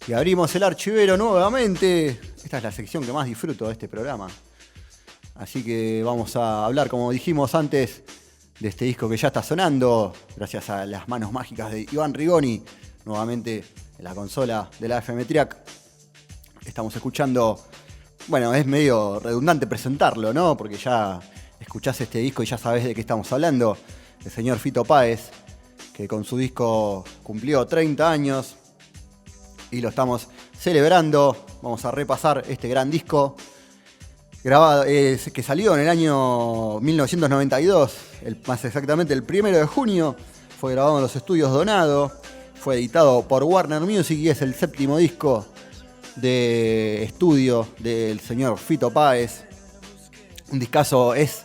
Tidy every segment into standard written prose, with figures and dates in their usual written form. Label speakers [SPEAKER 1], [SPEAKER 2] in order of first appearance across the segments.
[SPEAKER 1] Y abrimos el archivero nuevamente. Esta es la sección que más disfruto de este programa. Así que vamos a hablar, como dijimos antes, de este disco que ya está sonando, gracias a las manos mágicas de Iván Rigoni, nuevamente en la consola de la FM Triac. Estamos escuchando, bueno, es medio redundante presentarlo, ¿no? Porque ya escuchás este disco y ya sabés de qué estamos hablando. El señor Fito Páez, que con su disco cumplió 30 años y lo estamos celebrando. Vamos a repasar este gran disco grabado, que salió en el año 1992, más exactamente el 1 de junio. Fue grabado en los estudios Donado, fue editado por Warner Music y es el 7º disco de estudio del señor Fito Páez. Un discazo, es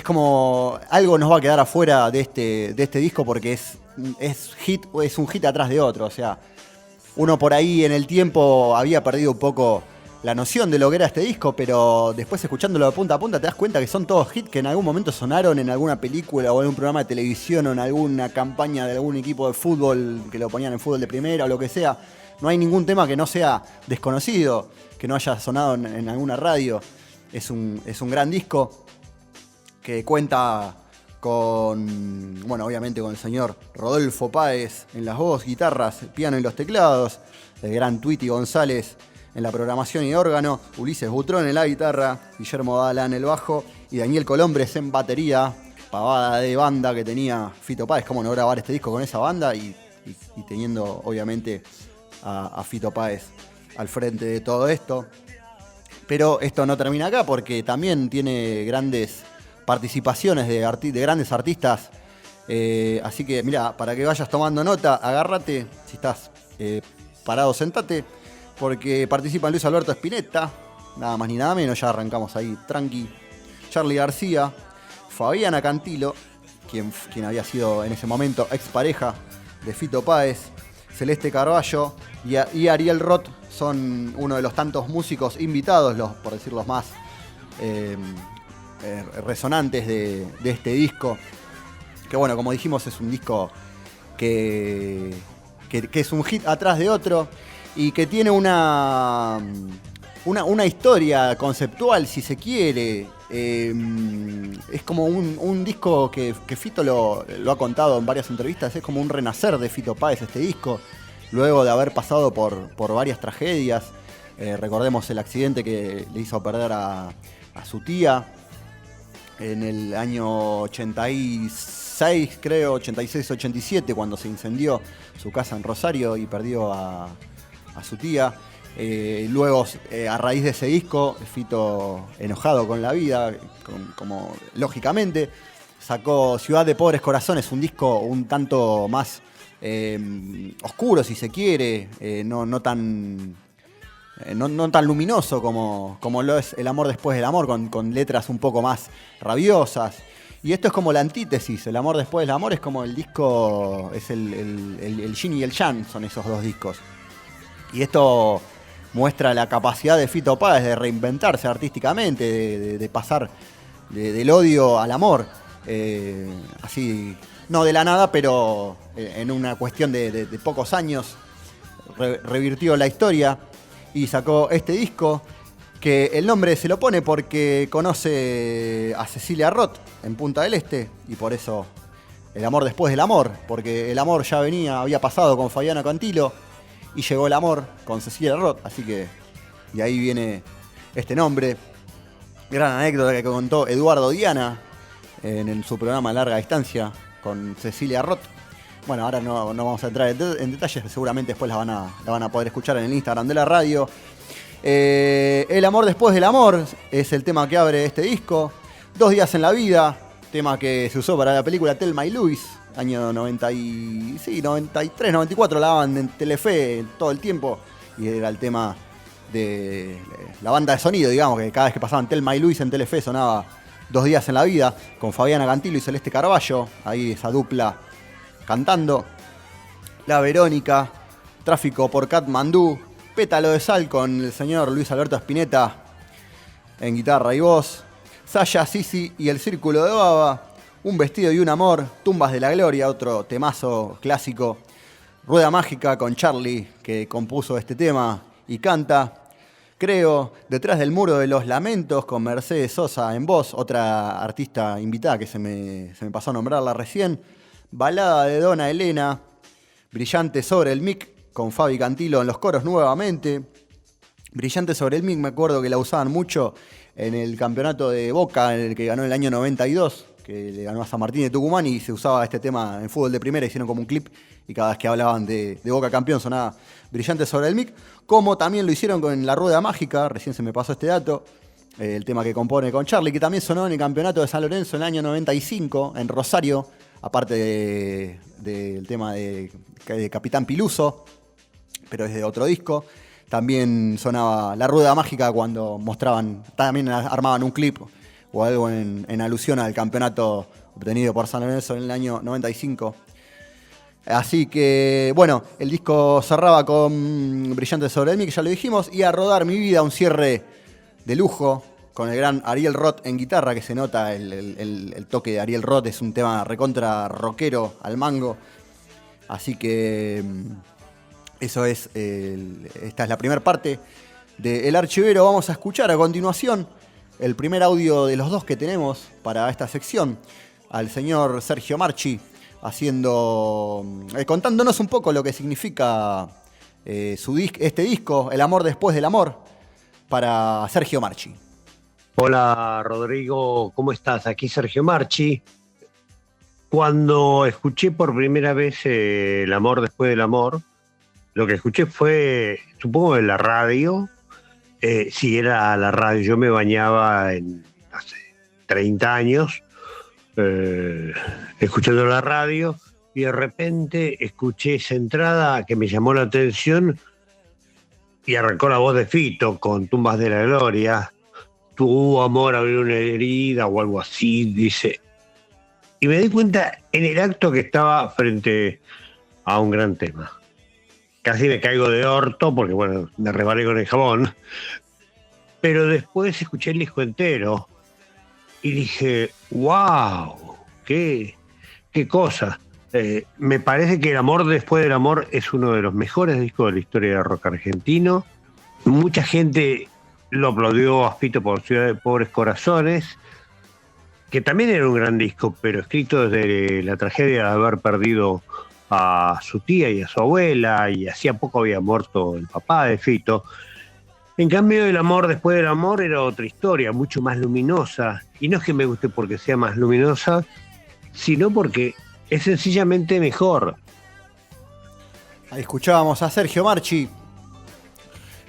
[SPEAKER 1] como algo nos va a quedar afuera de este disco porque es un hit atrás de otro. O sea, uno por ahí en el tiempo había perdido un poco la noción de lo que era este disco, pero después escuchándolo de punta a punta te das cuenta que son todos hits que en algún momento sonaron en alguna película o en un programa de televisión o en alguna campaña de algún equipo de fútbol que lo ponían en fútbol de primera o lo que sea. No hay ningún tema que no sea desconocido, que no haya sonado en alguna radio. Es un gran disco que cuenta con, bueno, obviamente con el señor Rodolfo Páez en las voz, guitarras, piano y los teclados, el gran Tweety González en la programación y órgano, Ulises Butrón en la guitarra, Guillermo Dala en el bajo y Daniel Colombres en batería. Pavada de banda que tenía Fito Páez, cómo no grabar este disco con esa banda y teniendo obviamente a Fito Páez al frente de todo esto. Pero esto no termina acá porque también tiene grandes participaciones de grandes artistas. Así que mira, para que vayas tomando nota, agárrate, si estás parado, sentate, porque participan Luis Alberto Spinetta, nada más ni nada menos, ya arrancamos ahí tranqui. Charly García, Fabiana Cantilo, quien había sido en ese momento expareja de Fito Páez, Celeste Carballo y Ariel Roth son uno de los tantos músicos invitados, por decir los más resonantes de este disco. Que bueno, como dijimos, es un disco que es un hit atrás de otro y que tiene una historia conceptual, si se quiere. Es como un disco que Fito lo ha contado en varias entrevistas, es como un renacer de Fito Páez este disco, luego de haber pasado por varias tragedias. Recordemos el accidente que le hizo perder a su tía en el año 86, creo, 86-87, cuando se incendió su casa en Rosario y perdió a su tía. Luego, a raíz de ese disco, Fito, enojado con la vida, como lógicamente, sacó Ciudad de Pobres Corazones, un disco un tanto más oscuro, si se quiere, no tan luminoso como lo es El amor después del amor, con letras un poco más rabiosas. Y esto es como la antítesis. El amor después del amor es como el disco, es el yin y el yang, son esos dos discos. Y esto muestra la capacidad de Fito Páez de reinventarse artísticamente, de pasar del odio al amor. Así, no de la nada, pero en una cuestión de pocos años revirtió la historia y sacó este disco, que el nombre se lo pone porque conoce a Cecilia Roth en Punta del Este y por eso El amor después del amor, porque el amor ya había pasado con Fabiana Cantilo y llegó el amor con Cecilia Roth, así que de ahí viene este nombre. Gran anécdota que contó Eduardo Diana en su programa Larga Distancia con Cecilia Roth. Bueno, ahora no vamos a entrar en detalles, seguramente después la van a poder escuchar en el Instagram de la radio. El amor después del amor es el tema que abre este disco. 2 días en la vida, tema que se usó para la película Thelma y Louise, año 93, 94, la daban en Telefe todo el tiempo y era el tema de la banda de sonido, digamos, que cada vez que pasaban Thelma y Louise en Telefe sonaba 2 días en la vida, con Fabiana Cantilo y Celeste Carballo, ahí esa dupla cantando. La Verónica, Tráfico por Katmandú, Pétalo de Sal con el señor Luis Alberto Spinetta en guitarra y voz, Saya, Sisi y el Círculo de Baba, Un vestido y un amor, Tumbas de la Gloria, otro temazo clásico Rueda Mágica con Charlie, que compuso este tema y canta. Creo, Detrás del Muro de los Lamentos, con Mercedes Sosa en voz, otra artista invitada que se me pasó a nombrarla recién. Balada de Dona Elena, Brillante sobre el mic, con Fabi Cantilo en los coros nuevamente. Brillante sobre el mic, me acuerdo que la usaban mucho en el campeonato de Boca, en el que ganó en el año 92, que le ganó a San Martín de Tucumán, y se usaba este tema en fútbol de primera, hicieron como un clip, y cada vez que hablaban de Boca campeón sonaba Brillante sobre el mic, como también lo hicieron con La Rueda Mágica, recién se me pasó este dato, el tema que compone con Charlie, que también sonó en el campeonato de San Lorenzo en el año 95, en Rosario, aparte del tema de Capitán Piluso, pero es de otro disco. También sonaba La Rueda Mágica cuando mostraban, también armaban un clip o algo en alusión al campeonato obtenido por San Lorenzo en el año 95. Así que, bueno, el disco cerraba con Brillante sobre el mic, ya lo dijimos, y A Rodar mi vida, un cierre de lujo con el gran Ariel Roth en guitarra, que se nota el toque de Ariel Roth, es un tema recontra rockero al mango. Así que eso es, esta es la primera parte del Archivero. Vamos a escuchar a continuación el primer audio de los dos que tenemos para esta sección, al señor Sergio Marchi, contándonos un poco lo que significa este disco, El amor después del amor, para Sergio Marchi.
[SPEAKER 2] Hola Rodrigo, ¿cómo estás? Aquí Sergio Marchi. Cuando escuché por primera vez El amor después del amor, lo que escuché fue, supongo, en la radio. Sí, era la radio. Yo me bañaba hace 30 años escuchando la radio, y de repente escuché esa entrada que me llamó la atención y arrancó la voz de Fito con Tumbas de la Gloria. Tu amor abrió una herida o algo así, dice. Y me di cuenta en el acto que estaba frente a un gran tema. Casi me caigo de orto porque, bueno, me rebalé con el jabón. Pero después escuché el disco entero y dije, wow, qué cosa. Me parece que El amor después del amor es uno de los mejores discos de la historia del rock argentino. Mucha gente lo aplaudió a Fito por Ciudad de Pobres Corazones, que también era un gran disco, pero escrito desde la tragedia de haber perdido a su tía y a su abuela, y hacía poco había muerto el papá de Fito. En cambio, El amor después del amor era otra historia, mucho más luminosa, y no es que me guste porque sea más luminosa, sino porque es sencillamente mejor.
[SPEAKER 1] Ahí escuchábamos a Sergio Marchi,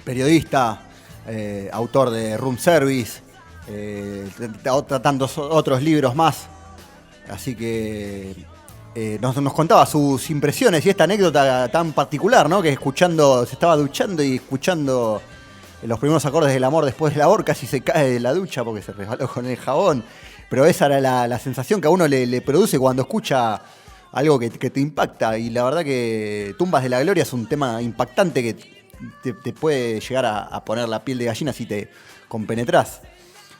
[SPEAKER 1] periodista, autor de Room Service, tantos otros libros más. Así que nos contaba sus impresiones y esta anécdota tan particular, ¿no? Que se estaba duchando y escuchando los primeros acordes del amor después del amor, casi se cae de la ducha porque se resbaló con el jabón. Pero esa era la sensación que a uno le produce cuando escucha algo que te impacta. Y la verdad que Tumbas de la Gloria es un tema impactante que te puede llegar a poner la piel de gallina si te compenetrás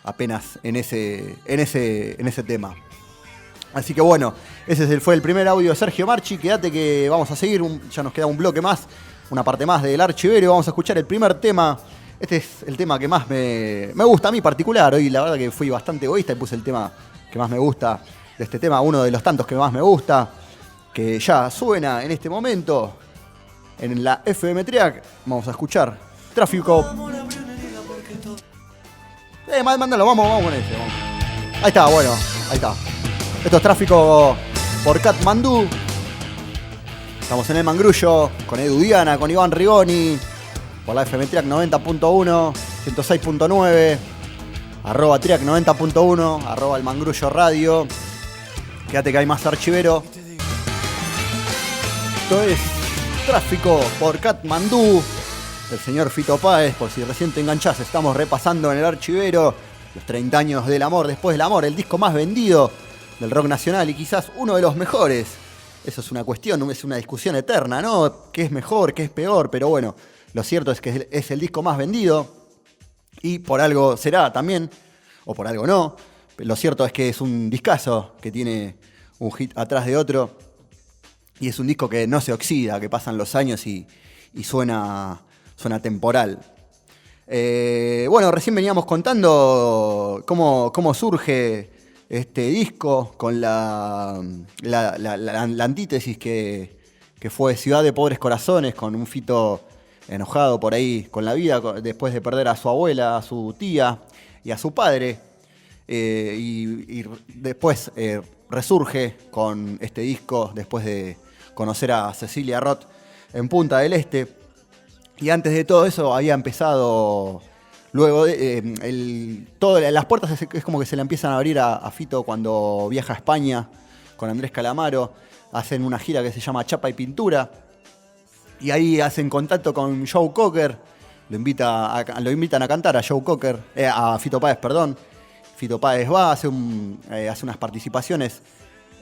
[SPEAKER 1] apenas en ese tema. Así que bueno, ese fue el primer audio de Sergio Marchi. Quédate que vamos a seguir, ya nos queda un bloque más, una parte más del Archivero. Vamos a escuchar el primer tema. Este es el tema que más me gusta a mí particular. Hoy la verdad que fui bastante egoísta y puse el tema que más me gusta de este tema, uno de los tantos que más me gusta, que ya suena en este momento en la FM Triac. Vamos a escuchar Tráfico. Mándalo, vamos con ese. Vamos. Ahí está, bueno, ahí está. Esto es Tráfico por Katmandú. Estamos en el Mangrullo con Edu Diana, con Iván Rigoni, por la FM Triac 90.1, 106.9, arroba Triac 90.1, arroba el Mangrullo Radio. Quédate que hay más Archivero. Esto es Tráfico por Katmandú, del señor Fito Páez. Por si recién te enganchás, estamos repasando en el Archivero los 30 años del amor después del amor, el disco más vendido del rock nacional y quizás uno de los mejores. Eso es una cuestión, es una discusión eterna, ¿no? ¿Qué es mejor, qué es peor? Pero bueno, lo cierto es que es el disco más vendido y por algo será también, o por algo no. Lo cierto es que es un discazo que tiene un hit atrás de otro. Y es un disco que no se oxida, que pasan los años y suena temporal. Bueno, recién veníamos contando cómo surge este disco con la antítesis que fue Ciudad de Pobres Corazones, con un Fito enojado por ahí con la vida, después de perder a su abuela, a su tía y a su padre. Y después resurge con este disco después de conocer a Cecilia Roth en Punta del Este. Y antes de todo eso había empezado, luego las puertas es como que se le empiezan a abrir a Fito cuando viaja a España con Andrés Calamaro. Hacen una gira que se llama Chapa y Pintura. Y ahí hacen contacto con Joe Cocker. Lo invitan a cantar a Joe Cocker, a Fito Páez, perdón. Fito Páez va, hace unas participaciones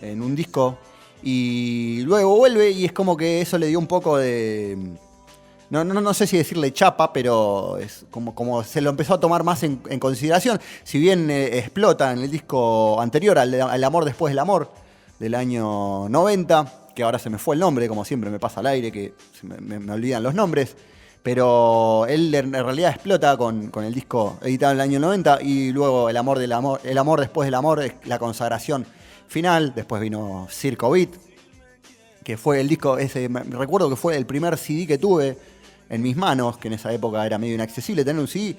[SPEAKER 1] en un disco y luego vuelve y es como que eso le dio un poco de... No sé si decirle chapa, pero es como se lo empezó a tomar más en consideración. Si bien explota en el disco anterior, al Amor Después del Amor, del año 90, que ahora se me fue el nombre, como siempre me pasa al aire, que me olvidan los nombres. Pero él en realidad explota con el disco editado en el año 90 y luego el amor Después del Amor es la consagración final. Después vino Circo Beat, que fue el disco ese, recuerdo que fue el primer CD que tuve en mis manos, que en esa época era medio inaccesible tener un CD,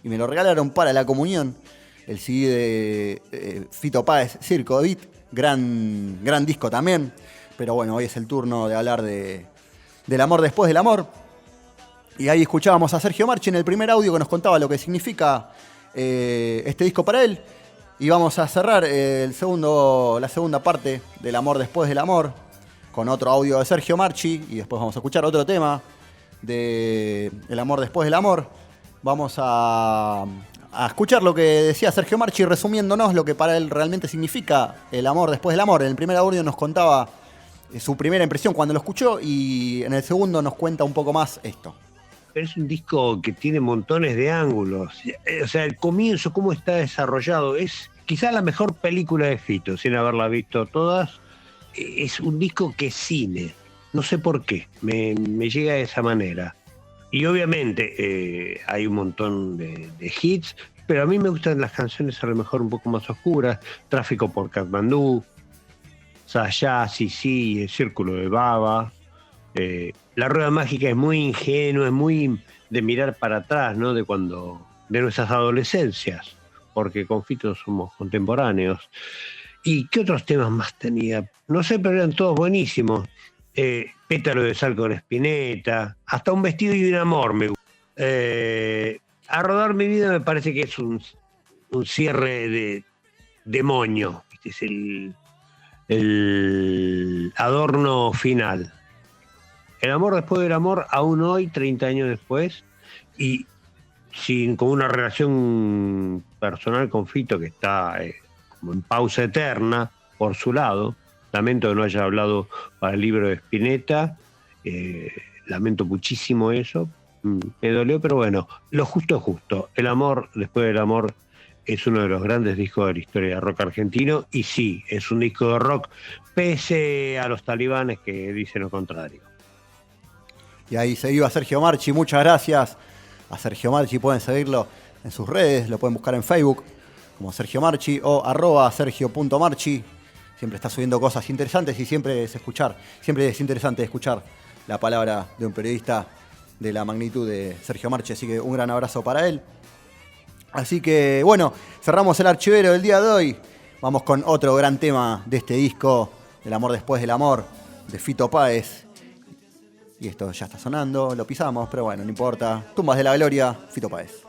[SPEAKER 1] y me lo regalaron para la comunión, el CD de Fito Páez, Circo Beat, gran disco también. Pero bueno, hoy es el turno de hablar del amor después del amor. Y ahí escuchábamos a Sergio Marchi en el primer audio que nos contaba lo que significa este disco para él. Y vamos a cerrar la segunda parte del Amor Después del Amor con otro audio de Sergio Marchi. Y después vamos a escuchar otro tema de El Amor Después del Amor. Vamos a escuchar lo que decía Sergio Marchi resumiéndonos lo que para él realmente significa el amor después del amor. En el primer audio nos contaba su primera impresión cuando lo escuchó y en el segundo nos cuenta un poco más esto.
[SPEAKER 2] Pero es un disco que tiene montones de ángulos. O sea, el comienzo, cómo está desarrollado, es quizás la mejor película de Fito, sin haberla visto todas. Es un disco que es cine. No sé por qué, me llega de esa manera. Y obviamente hay un montón de hits, pero a mí me gustan las canciones a lo mejor un poco más oscuras. Tráfico por Katmandú, Sayá, Sisi, El Círculo de Baba. La Rueda Mágica es muy ingenua, es muy de mirar para atrás, ¿no? De nuestras adolescencias, porque con Fito somos contemporáneos. ¿Y qué otros temas más tenía? No sé, pero eran todos buenísimos. Pétalo de Sal con Spinetta, hasta Un Vestido y un Amor me gusta. A Rodar mi vida me parece que es un cierre de demonio. Este es el adorno final. El amor después del amor, aún hoy, 30 años después, y con una relación personal con Fito que está como en pausa eterna por su lado. Lamento que no haya hablado para el libro de Spinetta, lamento muchísimo eso, me dolió, pero bueno, lo justo es justo. El amor después del amor es uno de los grandes discos de la historia del rock argentino, y sí, es un disco de rock, pese a los talibanes que dicen lo contrario.
[SPEAKER 1] Y ahí se iba Sergio Marchi, muchas gracias a Sergio Marchi, pueden seguirlo en sus redes, lo pueden buscar en Facebook como Sergio Marchi o @sergio.marchi. Siempre está subiendo cosas interesantes y siempre es interesante escuchar la palabra de un periodista de la magnitud de Sergio Marchi, así que un gran abrazo para él. Así que bueno, cerramos el archivero del día de hoy. Vamos con otro gran tema de este disco, El amor después del amor, de Fito Páez. Y esto ya está sonando, lo pisamos, pero bueno, no importa. Tumbas de la Gloria, Fito Páez.